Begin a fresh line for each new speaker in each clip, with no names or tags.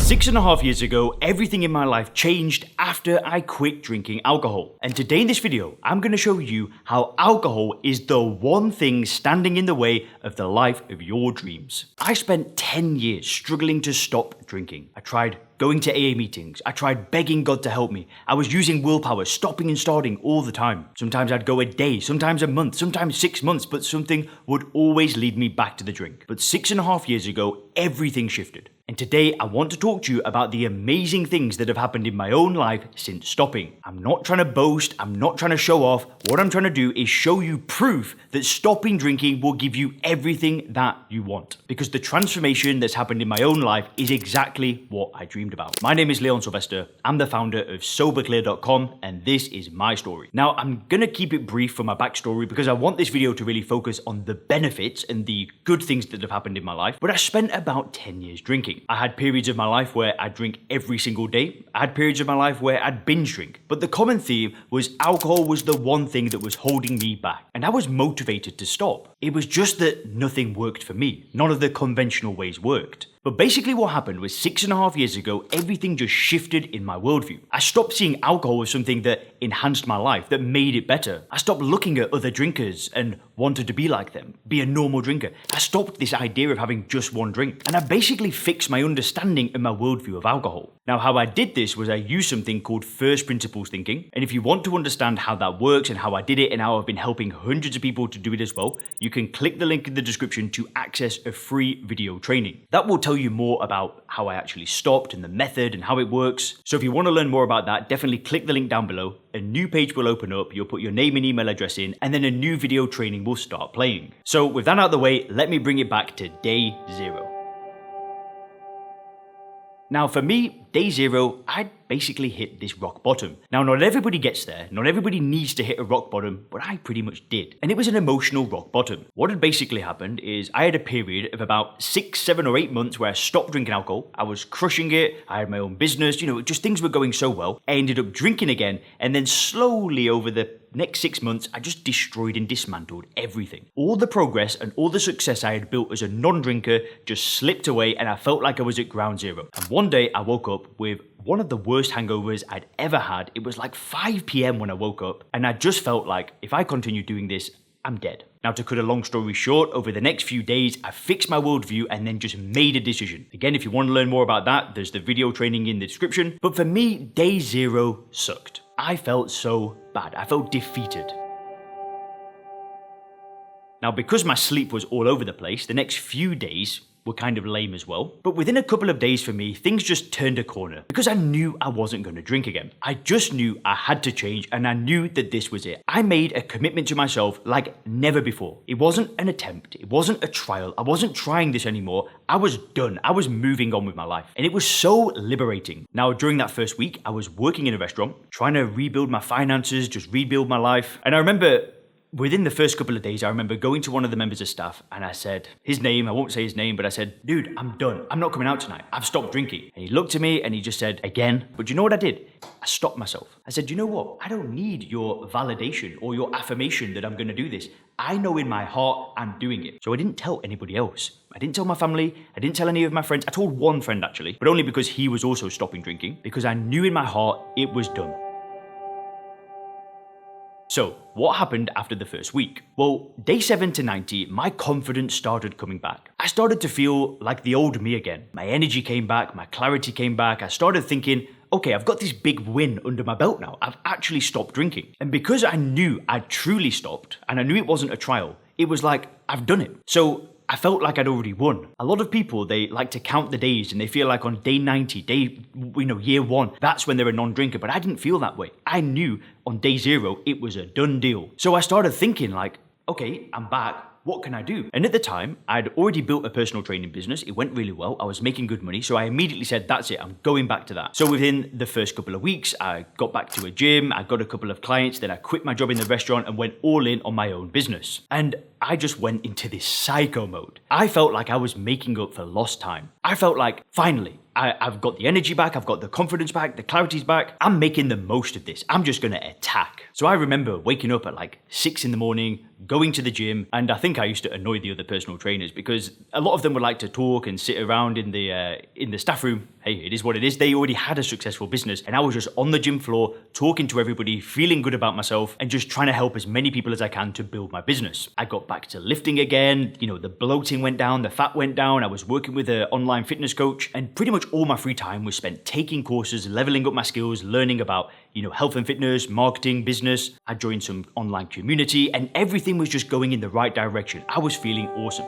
6.5 years ago, everything in my life changed after I quit drinking alcohol. And today in this video, I'm going to show you how alcohol is the one thing standing in the way of the life of your dreams. I spent 10 years struggling to stop drinking. I tried going to AA meetings. I tried begging God to help me. I was using willpower, stopping and starting all the time. Sometimes I'd go a day, sometimes a month, sometimes 6 months, but something would always lead me back to the drink. But 6.5 years ago, everything shifted. And today I want to talk to you about the amazing things that have happened in my own life since stopping. I'm not trying to boast, I'm not trying to show off. What I'm trying to do is show you proof that stopping drinking will give you everything that you want. Because the transformation that's happened in my own life is exactly what I dreamed about. My name is Leon Sylvester, I'm the founder of Soberclear.com, and this is my story. Now I'm gonna keep it brief for my backstory because I want this video to really focus on the benefits and the good things that have happened in my life, but I spent about 10 years drinking. I had periods of my life where I'd drink every single day. I had periods of my life where I'd binge drink. But the common theme was alcohol was the one thing that was holding me back. And I was motivated to stop. It was just that nothing worked for me. None of the conventional ways worked. But basically what happened was 6.5 years ago, everything just shifted in my worldview. I stopped seeing alcohol as something that enhanced my life, that made it better. I stopped looking at other drinkers and wanted to be like them, be a normal drinker. I stopped this idea of having just one drink. And I basically fixed my understanding and my worldview of alcohol. Now, how I did this was I used something called first principles thinking. And if you want to understand how that works and how I did it and how I've been helping hundreds of people to do it as well, you can click the link in the description to access a free video training. That will tell you more about how I actually stopped and the method and how it works. So if you want to learn more about that, definitely click the link down below. A new page will open up, you'll put your name and email address in, and then a new video training will start playing. So with that out of the way, let me bring it back to day 0. Now for me, day 0, I'd basically hit this rock bottom. Now not everybody gets there, not everybody needs to hit a rock bottom, but I pretty much did. And it was an emotional rock bottom. What had basically happened is I had a period of about 6, 7 or 8 months where I stopped drinking alcohol. I was crushing it, I had my own business, just things were going so well. I ended up drinking again, and then slowly over the next 6 months, I just destroyed and dismantled everything. All the progress and all the success I had built as a non-drinker just slipped away, and I felt like I was at ground zero. And one day I woke up with one of the worst hangovers I'd ever had. It was like 5 p.m. when I woke up, and I just felt like if I continue doing this, I'm dead. Now to cut a long story short, over the next few days, I fixed my worldview and then just made a decision. Again, if you want to learn more about that, there's the video training in the description. But for me, day 0 sucked. I felt so bad. I felt defeated. Now, because my sleep was all over the place, the next few days were kind of lame as well. But within a couple of days for me, things just turned a corner because I knew I wasn't going to drink again. I just knew I had to change, and I knew that this was it. I made a commitment to myself like never before. It wasn't an attempt. It wasn't a trial. I wasn't trying this anymore. I was done. I was moving on with my life. And it was so liberating. Now, during that first week, I was working in a restaurant, trying to rebuild my finances, just rebuild my life. And I remember within the first couple of days, I remember going to one of the members of staff and I said his name, I won't say his name, but I said, dude, I'm done. I'm not coming out tonight. I've stopped drinking. And he looked at me and he just said, again. But you know what I did? I stopped myself. I said, you know what? I don't need your validation or your affirmation that I'm going to do this. I know in my heart I'm doing it. So I didn't tell anybody else. I didn't tell my family. I didn't tell any of my friends. I told one friend actually, but only because he was also stopping drinking, because I knew in my heart it was done. So, what happened after the first week? Well, day 7 to 90, my confidence started coming back. I started to feel like the old me again. My energy came back, my clarity came back. I started thinking, okay, I've got this big win under my belt now. I've actually stopped drinking. And because I knew I'd truly stopped, and I knew it wasn't a trial, it was like, I've done it. So I felt like I'd already won. A lot of people, they like to count the days and they feel like on day 90, year 1, that's when they're a non-drinker, but I didn't feel that way. I knew on day 0, it was a done deal. So I started thinking like, okay, I'm back. What can I do? And at the time, I'd already built a personal training business. It went really well. I was making good money. So I immediately said, that's it. I'm going back to that. So within the first couple of weeks, I got back to a gym. I got a couple of clients. Then I quit my job in the restaurant and went all in on my own business. And I just went into this psycho mode. I felt like I was making up for lost time. I felt like, finally, I've got the energy back, I've got the confidence back, the clarity's back. I'm making the most of this. I'm just gonna attack. So I remember waking up at like 6 in the morning, going to the gym, and I think I used to annoy the other personal trainers because a lot of them would like to talk and sit around in the staff room. Hey, it is what it is. They already had a successful business, and I was just on the gym floor, talking to everybody, feeling good about myself, and just trying to help as many people as I can to build my business. I got back to lifting again, the bloating went down, the fat went down, I was working with an online fitness coach, and pretty much all my free time was spent taking courses, leveling up my skills, learning about, health and fitness, marketing, business. I joined some online community, and everything was just going in the right direction. I was feeling awesome.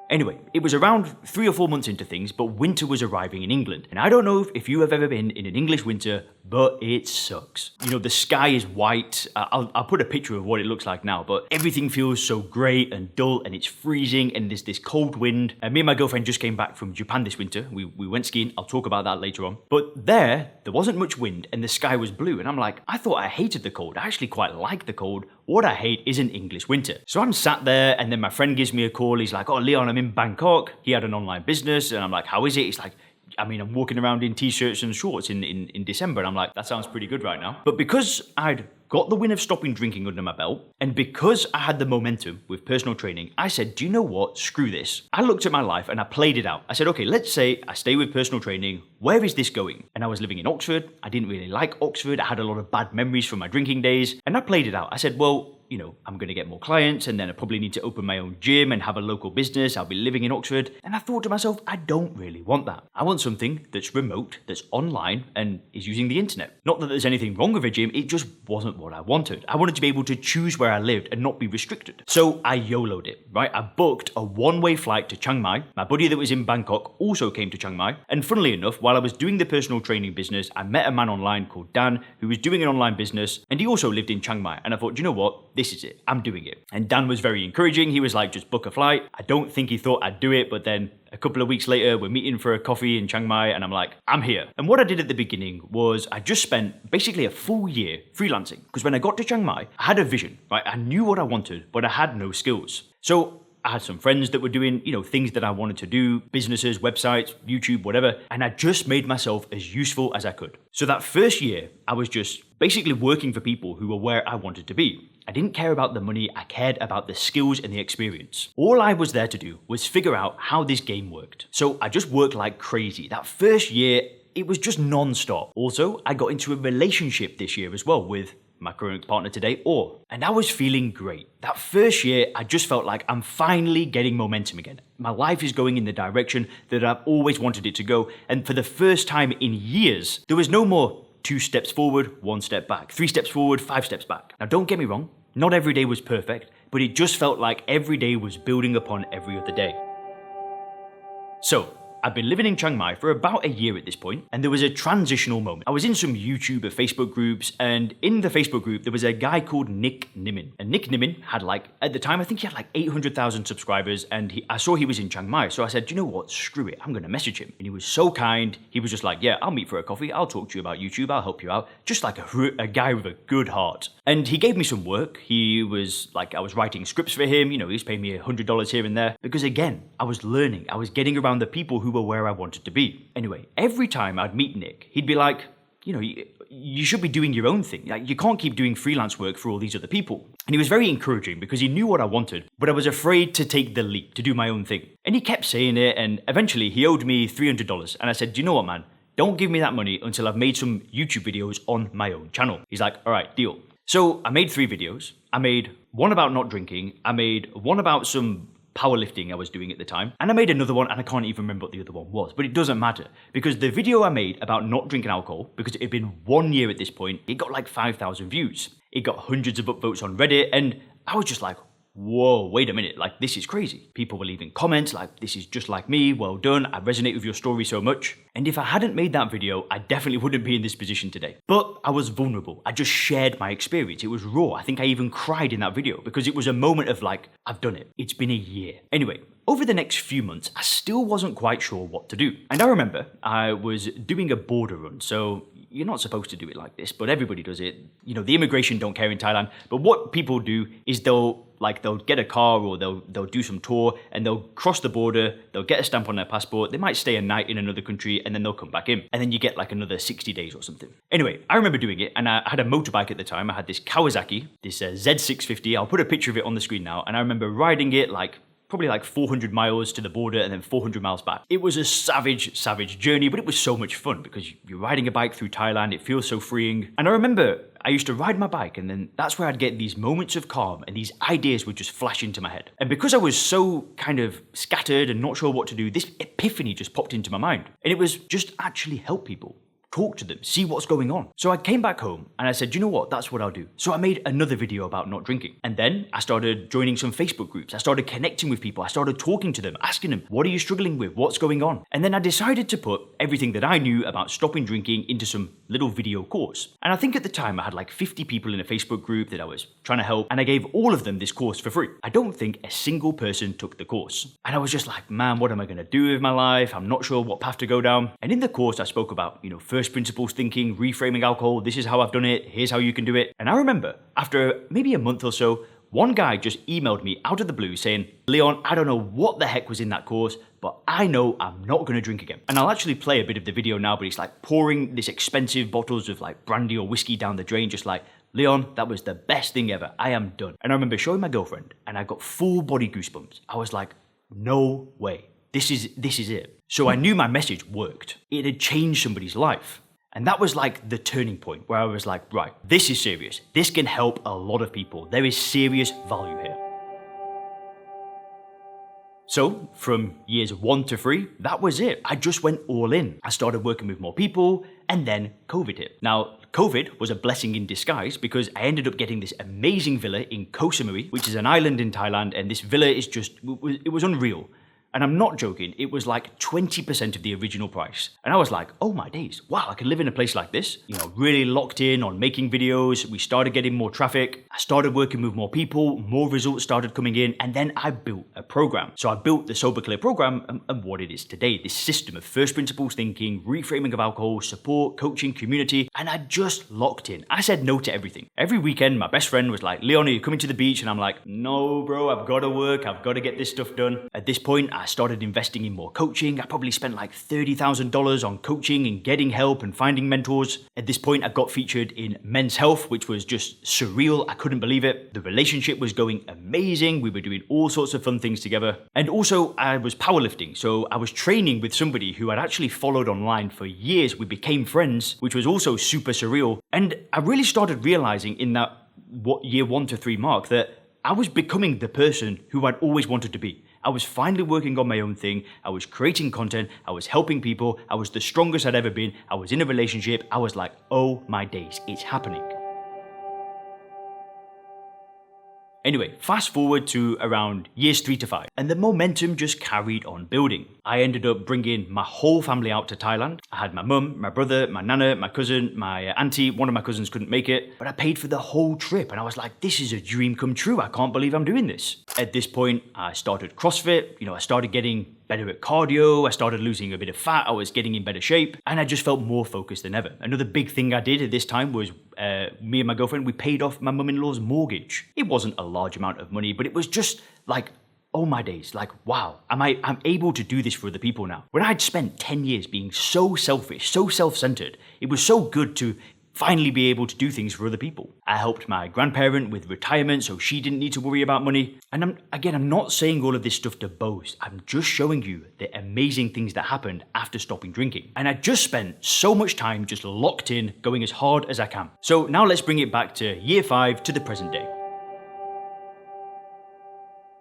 Anyway, it was around 3 or 4 months into things, but winter was arriving in England. And I don't know if you have ever been in an English winter, but it sucks. The sky is white. I'll put a picture of what it looks like now, but everything feels so grey and dull, and it's freezing, and there's this cold wind. And me and my girlfriend just came back from Japan this winter. We went skiing. I'll talk about that later on. But there wasn't much wind, and the sky was blue. And I'm like, I thought I hated the cold. I actually quite like the cold. What I hate is an English winter. So I'm sat there, and then my friend gives me a call. He's like, oh, Leon, I'm in Bangkok. He had an online business. And I'm like, how is it? He's like, I'm walking around in t-shirts and shorts in December. And I'm like, that sounds pretty good right now. But because I'd got the win of stopping drinking under my belt, and because I had the momentum with personal training, I said, do you know what? Screw this. I looked at my life and I played it out. I said, okay, let's say I stay with personal training. Where is this going? And I was living in Oxford. I didn't really like Oxford. I had a lot of bad memories from my drinking days. And I played it out. I said, well, I'm going to get more clients, and then I probably need to open my own gym and have a local business. I'll be living in Oxford. And I thought to myself, I don't really want that. I want something that's remote, that's online, and is using the internet. Not that there's anything wrong with a gym, it just wasn't what I wanted. I wanted to be able to choose where I lived and not be restricted. So I YOLO'd it, right? I booked a one-way flight to Chiang Mai. My buddy that was in Bangkok also came to Chiang Mai. And funnily enough, while I was doing the personal training business, I met a man online called Dan who was doing an online business, and he also lived in Chiang Mai. And I thought, you know what? This is it. I'm doing it. And Dan was very encouraging. He was like, just book a flight. I don't think he thought I'd do it, but then a couple of weeks later, we're meeting for a coffee in Chiang Mai, and I'm like, I'm here. And what I did at the beginning was I just spent basically a full year freelancing. Because when I got to Chiang Mai, I had a vision, right? I knew what I wanted, but I had no skills. So I had some friends that were doing, things that I wanted to do, businesses, websites, YouTube, whatever. And I just made myself as useful as I could. So that first year, I was just basically working for people who were where I wanted to be. I didn't care about the money, I cared about the skills and the experience. All I was there to do was figure out how this game worked. So I just worked like crazy. That first year, it was just non-stop. Also, I got into a relationship this year as well with my current partner today, and I was feeling great. That first year, I just felt like I'm finally getting momentum again. My life is going in the direction that I've always wanted it to go, and for the first time in years, there was no more 2 steps forward, 1 step back, 3 steps forward, 5 steps back. Now don't get me wrong, not every day was perfect, but it just felt like every day was building upon every other day. So, I've been living in Chiang Mai for about a year at this point, and there was a transitional moment. I was in some YouTube or Facebook groups, and in the Facebook group, there was a guy called Nick Nimin. And Nick Nimin had at the time, I think he had 800,000 subscribers, and I saw he was in Chiang Mai. So I said, you know what, screw it, I'm gonna message him. And he was so kind. He was just like, yeah, I'll meet for a coffee. I'll talk to you about YouTube. I'll help you out. Just like a guy with a good heart. And he gave me some work. He was like, I was writing scripts for him. He was paying me $100 here and there. Because again, I was learning. I was getting around the people who were where I wanted to be. Anyway, every time I'd meet Nick, he'd be like, you should be doing your own thing. You can't keep doing freelance work for all these other people. And he was very encouraging because he knew what I wanted, but I was afraid to take the leap, to do my own thing. And he kept saying it, and eventually he owed me $300. And I said, do you know what, man? Don't give me that money until I've made some YouTube videos on my own channel. He's like, all right, deal. So I made 3 videos. I made one about not drinking. I made one about some powerlifting I was doing at the time. And I made another one, and I can't even remember what the other one was, but it doesn't matter because the video I made about not drinking alcohol, because it had been 1 year at this point, it got 5,000 views. It got hundreds of upvotes on Reddit, and I was just like, whoa, wait a minute, this is crazy. People were leaving comments this is just like me, well done, I resonate with your story so much. And if I hadn't made that video, I definitely wouldn't be in this position today. But I was vulnerable. I just shared my experience. It was raw. I think I even cried in that video because it was a moment of I've done it. It's been a year. Anyway, over the next few months, I still wasn't quite sure what to do. And I remember I was doing a border run. So, you're not supposed to do it like this, but everybody does it. You know, the immigration don't care in Thailand. But what people do is they'll get a car or they'll do some tour and they'll cross the border, they'll get a stamp on their passport, they might stay a night in another country and then they'll come back in. And then you get like another 60 days or something. Anyway, I remember doing it and I had a motorbike at the time. I had this Kawasaki, this Z650. I'll put a picture of it on the screen now. And I remember riding it probably 400 miles to the border and then 400 miles back. It was a savage journey, but it was so much fun because you're riding a bike through Thailand, it feels so freeing. And I remember I used to ride my bike and then that's where I'd get these moments of calm and these ideas would just flash into my head. And because I was so kind of scattered and not sure what to do, this epiphany just popped into my mind. And it was just actually help people. Talk to them, see what's going on. So I came back home and I said, you know what, that's what I'll do. So I made another video about not drinking. And then I started joining some Facebook groups. I started connecting with people. I started talking to them, asking them, what are you struggling with? What's going on? And then I decided to put everything that I knew about stopping drinking into some little video course. And I think at the time I had like 50 people in a Facebook group that I was trying to help. And I gave all of them this course for free. I don't think a single person took the course. And I was just like, man, what am I going to do with my life? I'm not sure what path to go down. And in the course, I spoke about, first principles thinking, reframing alcohol. This is how I've done it. Here's how you can do it. And I remember after maybe a month or so, one guy just emailed me out of the blue saying, Leon, I don't know what the heck was in that course, but I know I'm not going to drink again. And I'll actually play a bit of the video now, but he's like pouring this expensive bottles of like brandy or whiskey down the drain, just like, Leon, that was the best thing ever. I am done. And I remember showing my girlfriend and I got full body goosebumps. I was like, no way. This is it. So I knew my message worked. It had changed somebody's life. And that was like the turning point where I was like, right, this is serious. This can help a lot of people. There is serious value here. So from years 1 to 3, that was it. I just went all in. I started working with more people and then COVID hit. Now, COVID was a blessing in disguise because I ended up getting this amazing villa in Koh Samui, which is an island in Thailand. And this villa is it was unreal. And I'm not joking, it was like 20% of the original price. And I was like, oh my days, wow, I can live in a place like this. Really locked in on making videos. We started getting more traffic. I started working with more people, more results started coming in, and then I built a program. So I built the Soberclear program and what it is today, this system of first principles thinking, reframing of alcohol, support, coaching, community, and I just locked in. I said no to everything. Every weekend, my best friend was like, Leon, are you coming to the beach? And I'm like, no, bro, I've got to work. I've got to get this stuff done. At this point, I started investing in more coaching. I probably spent like $30,000 on coaching and getting help and finding mentors. At this point, I got featured in Men's Health, which was just surreal. I couldn't believe it. The relationship was going amazing. We were doing all sorts of fun things together. And also, I was powerlifting. So I was training with somebody who I'd actually followed online for years. We became friends, which was also super surreal. And I really started realizing in that year 1 to 3 mark that I was becoming the person who I'd always wanted to be. I was finally working on my own thing. I was creating content. I was helping people. I was the strongest I'd ever been. I was in a relationship. I was like, oh my days, it's happening. Anyway, fast forward to around years 3 to 5, and the momentum just carried on building. I ended up bringing my whole family out to Thailand. I had my mum, my brother, my nana, my cousin, my auntie. One of my cousins couldn't make it, but I paid for the whole trip, and I was like, this is a dream come true. I can't believe I'm doing this. At this point, I started CrossFit. I started getting better at cardio. I started losing a bit of fat. I was getting in better shape, and I just felt more focused than ever. Another big thing I did at this time was me and my girlfriend, we paid off my mum-in-law's mortgage. It wasn't a large amount of money, but it was just like, oh my days, like, wow, I'm able to do this for other people now. When I'd spent 10 years being so selfish, so self-centered, it was so good to finally be able to do things for other people. I helped my grandparent with retirement so she didn't need to worry about money. And I'm not saying all of this stuff to boast. I'm just showing you the amazing things that happened after stopping drinking. And I just spent so much time just locked in, going as hard as I can. So now let's bring it back to year 5 to the present day.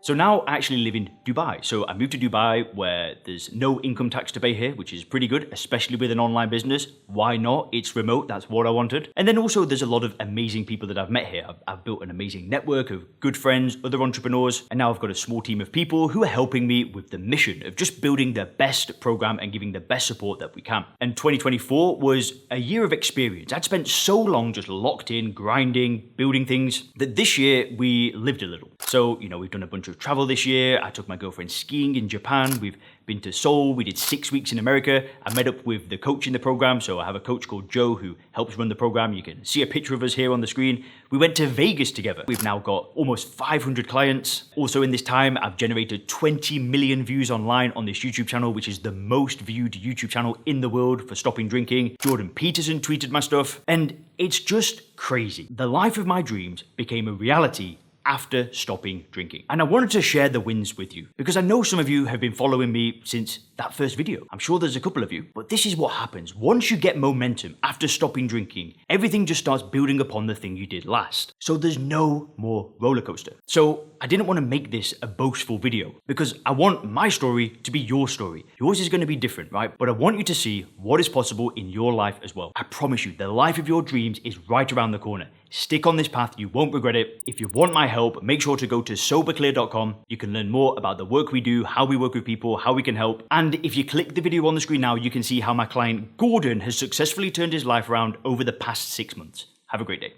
So now I actually live in Dubai. So I moved to Dubai where there's no income tax to pay here, which is pretty good, especially with an online business. Why not? It's remote. That's what I wanted. And then also there's a lot of amazing people that I've met here. I've built an amazing network of good friends, other entrepreneurs, and now I've got a small team of people who are helping me with the mission of just building the best program and giving the best support that we can. And 2024 was a year of experience. I'd spent so long just locked in, grinding, building things, that this year we lived a little. So, we've done a bunch of to travel this year. I took my girlfriend skiing in Japan. We've been to Seoul. We did 6 weeks in America. I met up with the coach in the program. So I have a coach called Joe who helps run the program. You can see a picture of us here on the screen. We went to Vegas together. We've now got almost 500 clients. Also in this time, I've generated 20 million views online on this YouTube channel, which is the most viewed YouTube channel in the world for stopping drinking. Jordan Peterson tweeted my stuff, and it's just crazy. The life of my dreams became a reality after stopping drinking. And I wanted to share the wins with you because I know some of you have been following me since that first video. I'm sure there's a couple of you, but this is what happens. Once you get momentum after stopping drinking, everything just starts building upon the thing you did last. So there's no more roller coaster. So I didn't want to make this a boastful video because I want my story to be your story. Yours is going to be different, right? But I want you to see what is possible in your life as well. I promise you, the life of your dreams is right around the corner. Stick on this path, you won't regret it. If you want my help, make sure to go to Soberclear.com. You can learn more about the work we do, how we work with people, how we can help. And if you click the video on the screen now, you can see how my client Gordon has successfully turned his life around over the past 6 months. Have a great day.